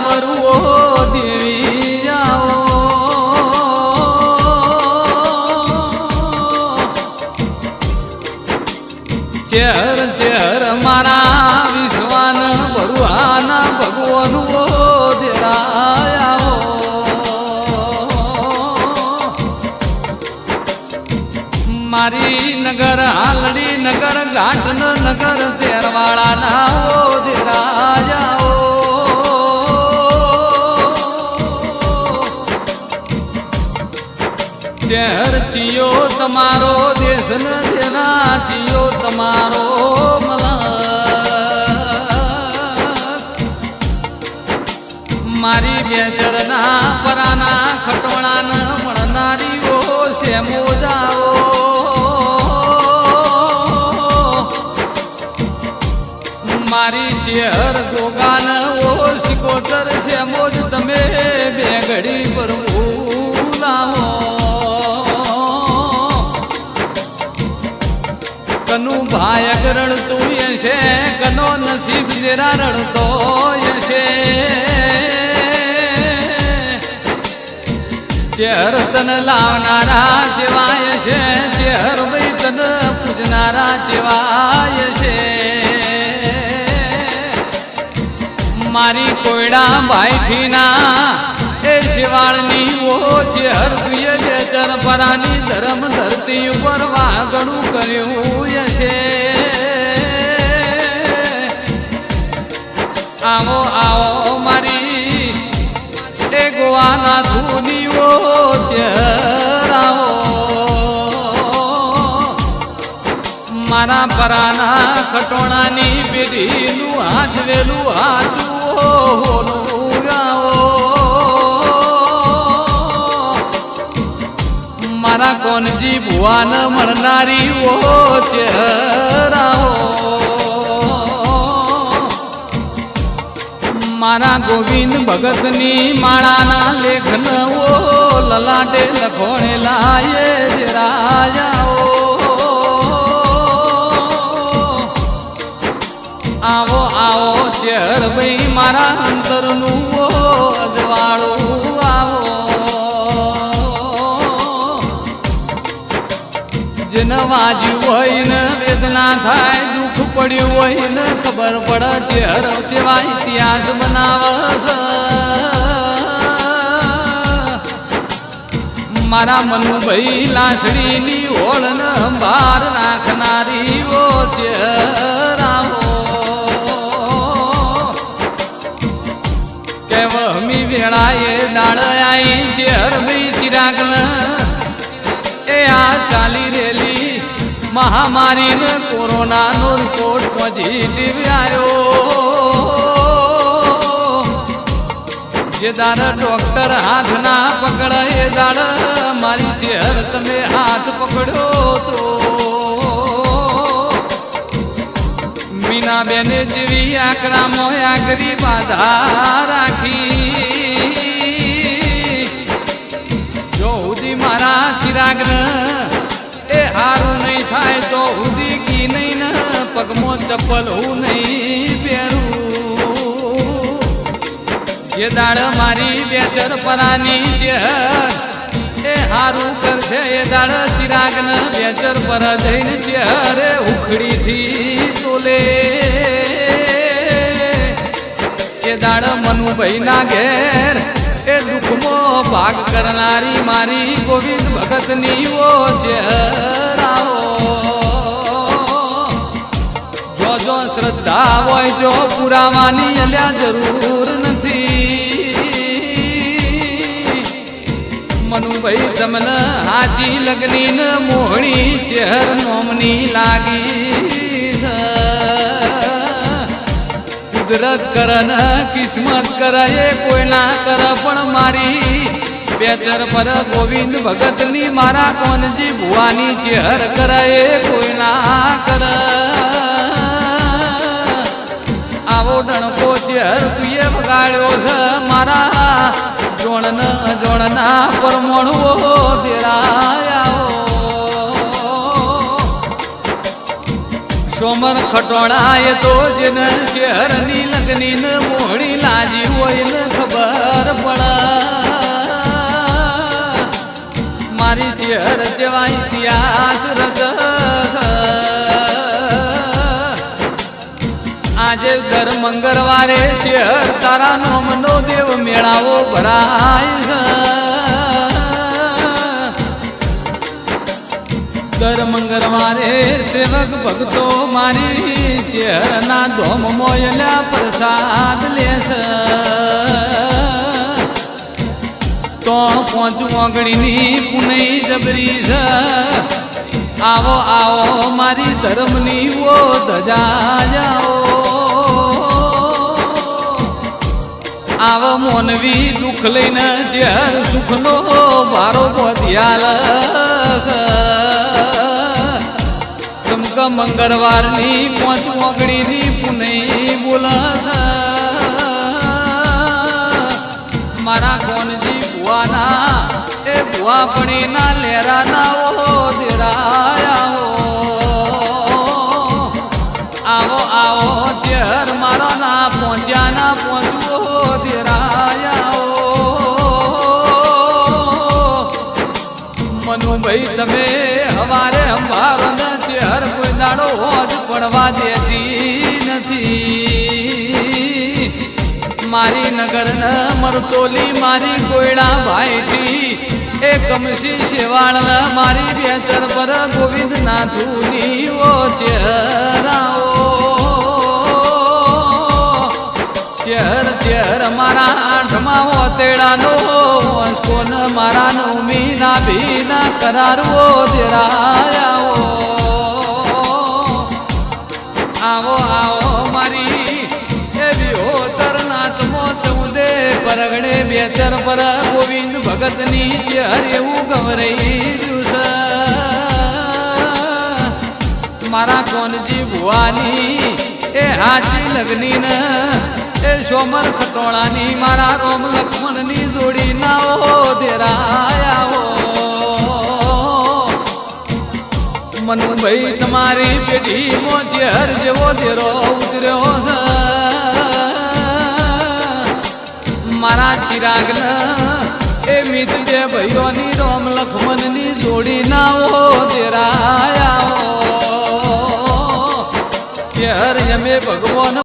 વરુઓ દેવી આવો chair chair મારા વિશ્વાન ભરુઆના ભગવાનુઓ દેરાયા મારી નગર હાલડી નગર ઘાટન નગર તેરવાળાના દેરાયા ચેર ચિયો તમારો દેશ ન દેના ચિયો તમારો મારી બેચરના પરાના ખટોણાન મળનારીઓ છે મોજાઓ મારી ચેર ગોગાન ઓ સિકોતર છે મોજ તમે બે ઘડી પર લાવો કનુ ભાઈ અગરણ તું છે કનો નસીબ જરા રડતો છે ચેર તન લાવનારા જેવાય છે ચેર ભાઈ તન પૂજનારા જેવાય છે મારી કોયડા ભાઈઠીના એ શિવાળની ઓ ચેર તુએ બેચર પરાની ધર્મ ધરતી ઉપર વાગણું કર્યું છે આવો આવો મારી એ ગોવાના ધૂનીઓ ચેરાવો મારા પરાના ખટોણાની પેઢીનું હાજવેલું હાજું ગાવો મારા કોનજી ભુવાન મળનારી ઓ ચેરાવો મારા ગોવિંદ ભગતની માળાના લેખન ઓ લલાટે લખોણેલા એ દેરાયા આવો આવો ચેર ભાઈ મારા અંતરનું ઓ અજવાળું આવો જેને વાજ્યું હોય ને વેદના થાય દુઃખ પડ્યું હોય ને ખબર પડે ચેર જેવા ઇતિહાસ બનાવસ મારા મનુભાઈ લાસડીની ઓળન બહાર રાખનારી ઓ ચેરાવો કેવમી વેળાએ દાળ આઈ ચેર ભાઈ ચિરાગ એ આ ચાલી રેલી મહામારી ને કોરોના નો રિપોર્ટ પોઝિટિવ આવ્યો જે દાડ ડોક્ટર હાથ ના પકડે એ દાડ મારી ચેર તમે હાથ પકડ્યો તો મીના બેને જેવી આંકડામાં આકરી બાધા રાખી જો સુધી મારા ચિરાગ એ હારું નહીં થાય તો ઉદી કી નહીં ને પગમાં ચપ્પલ હું નહીં પહેરું જે દાડ મારી બેચર પરાની ચેર એ હારું કરશે એ દાડ ચિરાગ ને બેચર પર જઈને ચેરે ઉખડીથી તોલે એ દાડ મનુભાઈ ના ઘેર એ દુઃખમાં ભાગ કરનારી મારી ગોવિંદ ભગતની ઓ ચેરાવો જો જો શ્રદ્ધા હોય જો પુરાવાની અલ્યા જરૂર નથી મનુભાઈ તમને હાજી લગની ને મોહણી ચેર નોમની લાગી કુદરત કરે ને કિસ્મત કરે એ કોઈ ના કરે પણ મારી બેચર પર ગોવિંદ ભગતની મારા કોનજી ભુવાની ચેર કરે એ કોઈ ના કરે આવો ડણકો ચેર તુએ વગાડ્યો છે મારા જોણના પરમણુઓ દેરાયા સોમર ખટોળા એ તો જેને શહેરની લગની ને મોહણી લાજી હોય ને ખબર પડે મારી ચેહર જેવા ઇતિહાસ રચ આજે દર મંગળવારે ચેહર તારા નોમનો દેવ મેળાવો ભરાય છે દર મંગળવારે સેવક ભક્તો મારી ચેહરના ધોમ મોયલા પ્રસાદ લેશે તો પોંચું ઓગણીની પુનઈ જબરી છે આવો આવો મારી ધર્મની ઓ ધજા જાઓ આવો મોનવી દુઃખ લઈને ઝેર સુખનો ભારો બોધ્યાલ ચમક મંગળવારની પોંચું ઓગણીની પુનઈ બોલશ મારા કોનજી ભુવાના એ ભુવા પણીના લેરાના ઓ દેરાયા આવો આવો ચેહર મારો ના પહોંચ્યા ના પહોંચવો દેરાયા મનુભાઈ તમે હવારે અંબારો ને ચેહર કોઈ દાડો હોજ પડવા દેતી નથી મારી નગર ન મરતોલી મારી કોયડા ભાઈટી એ કમસી શેવાળ મારી બેચર પર ગોવિંદ નાથુની ઓ ચેહરાઓ ચેહર ચેહર મારા આઠમા ઓતેડાનો કોન મારા નવમી ના ભીના કરારવો દેરાયાઓ આવો આવો મારી પરગડે બેચર પર ગોવિંદ ભગતની ચેહર એવું ગવરાઈ રહ્યું મારા કોનજી ભુવાની એ હાચી લગની ને એ સોમર ખટોળાની મારા રોમ લક્ષ્મણની જોડી ના ઓ દેરાયા મનુભાઈ તમારી પેઢીમાં ચેહર જેવો દેરો ઉતર્યો છે મારા ચિરાગ એ મિત બે ભાઈઓની રોમ લક્ષ્મણની જોડી ના ઓ દેરાયા ચેહર અમે ભગવાન